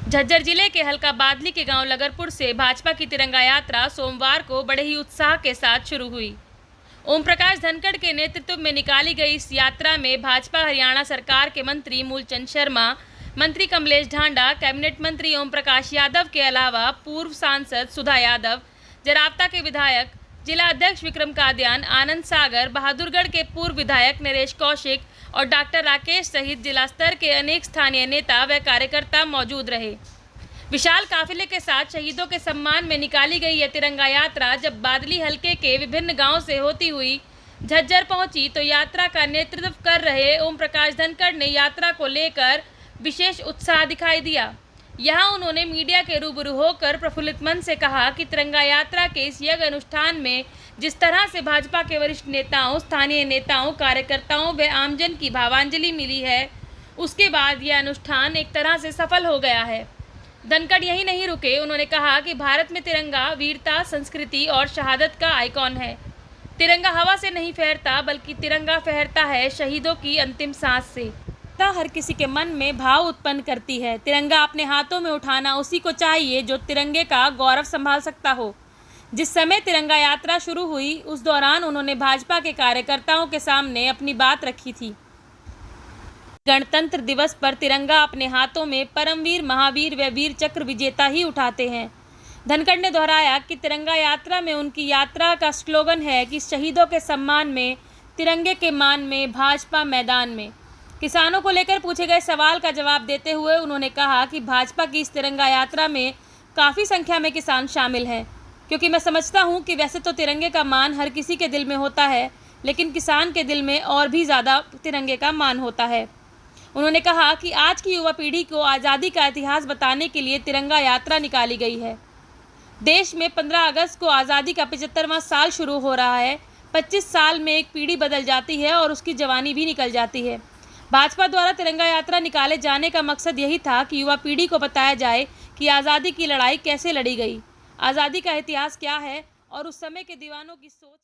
झज्जर जिले के हल्का बादली के गांव लगरपुर से भाजपा की तिरंगा यात्रा सोमवार को बड़े ही उत्साह के साथ शुरू हुई। ओम प्रकाश धनखड़ के नेतृत्व में निकाली गई इस यात्रा में भाजपा हरियाणा सरकार के मंत्री मूलचंद शर्मा, मंत्री कमलेश ढांडा, कैबिनेट मंत्री ओम प्रकाश यादव के अलावा पूर्व सांसद सुधा यादव, जरावता के विधायक, जिला अध्यक्ष विक्रम कादियान, आनंद सागर, बहादुरगढ़ के पूर्व विधायक नरेश कौशिक और डॉक्टर राकेश सहित जिला स्तर के अनेक स्थानीय नेता व कार्यकर्ता मौजूद रहे। विशाल काफिले के साथ शहीदों के सम्मान में निकाली गई यह तिरंगा यात्रा जब बादली हलके के विभिन्न गांवों से होती हुई झज्जर पहुंची तो यात्रा का नेतृत्व कर रहे ओम प्रकाश धनखड़ ने यात्रा को लेकर विशेष उत्साह दिखाई दिया। यहां उन्होंने मीडिया के रूबरू होकर प्रफुल्लित मन से कहा कि तिरंगा यात्रा के इस यज्ञ अनुष्ठान में जिस तरह से भाजपा के वरिष्ठ नेताओं, स्थानीय नेताओं, कार्यकर्ताओं व आमजन की भावांजलि मिली है, उसके बाद यह अनुष्ठान एक तरह से सफल हो गया है। धनखड़ यही नहीं रुके, उन्होंने कहा कि भारत में तिरंगा वीरता, संस्कृति और शहादत का आइकॉन है। तिरंगा हवा से नहीं फहरता बल्कि तिरंगा फहरता है शहीदों की अंतिम सांस से। हर किसी के मन में भाव उत्पन्न करती है। तिरंगा अपने हाथों में उठाना उसी को चाहिए जो तिरंगे का गौरव संभाल सकता हो। जिस समय तिरंगा यात्रा शुरू हुई उस दौरान उन्होंने भाजपा के कार्यकर्ताओं के सामने अपनी बात रखी थी। गणतंत्र दिवस पर तिरंगा अपने हाथों में परमवीर, महावीर व वीर चक्र विजेता ही उठाते हैं। धनखड़ ने दोहराया कि तिरंगा यात्रा में उनकी यात्रा का स्लोगन है कि शहीदों के सम्मान में, तिरंगे के मान में, भाजपा मैदान में। किसानों को लेकर पूछे गए सवाल का जवाब देते हुए उन्होंने कहा कि भाजपा की इस तिरंगा यात्रा में काफ़ी संख्या में किसान शामिल हैं, क्योंकि मैं समझता हूं कि वैसे तो तिरंगे का मान हर किसी के दिल में होता है, लेकिन किसान के दिल में और भी ज़्यादा तिरंगे का मान होता है। उन्होंने कहा कि आज की युवा पीढ़ी को आज़ादी का इतिहास बताने के लिए तिरंगा यात्रा निकाली गई है। देश में 15 अगस्त को आज़ादी का 75वां साल शुरू हो रहा है। 25 साल में एक पीढ़ी बदल जाती है और उसकी जवानी भी निकल जाती है। भाजपा द्वारा तिरंगा यात्रा निकाले जाने का मकसद यही था कि युवा पीढ़ी को बताया जाए कि आज़ादी की लड़ाई कैसे लड़ी गई, आज़ादी का इतिहास क्या है और उस समय के दीवानों की सोच